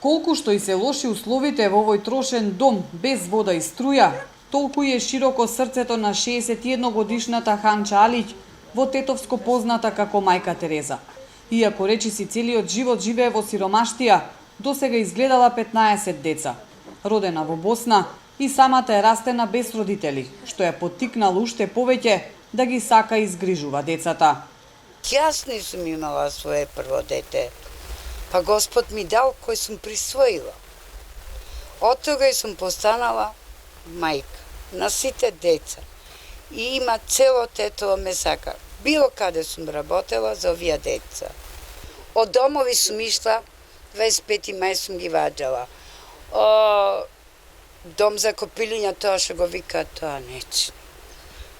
Колку што и се лоши условите во овој трошен дом без вода и струја, толку е широко срцето на 61 годишната Ханча Алиќ, во Тетовско позната како мајка Тереза. Иако речиси целиот живот живее во сиромаштија, досега изгледала 15 деца. Родена во Босна и самата е растена без родители, што ја поттикнало уште повеќе да ги сака и изгрижува децата. Јас не сум имала свое прво дете, па Господ ми дал кој сум присвоила. Од тога сум постанала мајка на сите деца. И има цело Тетово ме сака. Било каде сум работела за овие деца. Од домови сум ишла, 25. мај сум ги ваđала. Дом за копилиња, тоа што го вика, тоа нече.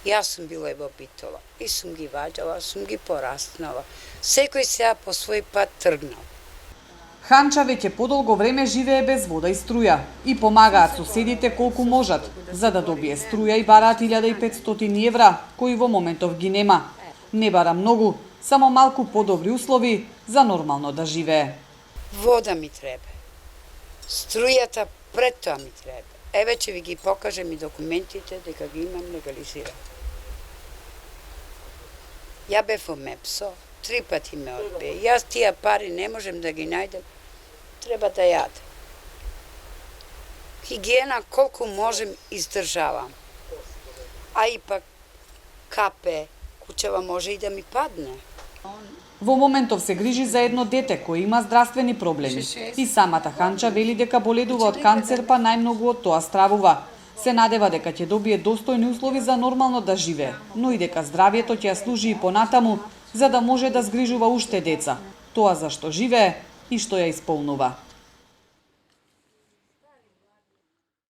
Јас сум била и во Битола и сум ги ваđала, сум ги пораснала. Секој сега по свој пат тргнал. Ханча веќе подолго време живее без вода и струја и помагаат соседите колку можат, за да добие струја и бараат 1500 евра, кои во моментов ги нема. Не бара многу, само малку подобри услови за нормално да живее. Вода ми треба. Струјата пред тоа ми треба. Еве ќе ви ги покажем и документите дека ги имам легализирани. Ја бев во МЕПСО, 3 пати ме одбие. Јас тие пари не можем да ги најдем, треба да јадем. Хигиена колку можем издржавам. А ипак капе, кучева може и да ми падне. Во моментов се грижи за едно дете кој има здравствени проблеми. И самата Ханча вели дека боледува од канцер, па најмногу од тоа стравува. Се надева дека ќе добие достојни услови за нормално да живее, но и дека здравието ќе ја служи и понатаму, за да може да згрижува уште деца. Тоа за што живее и што ја исполнува.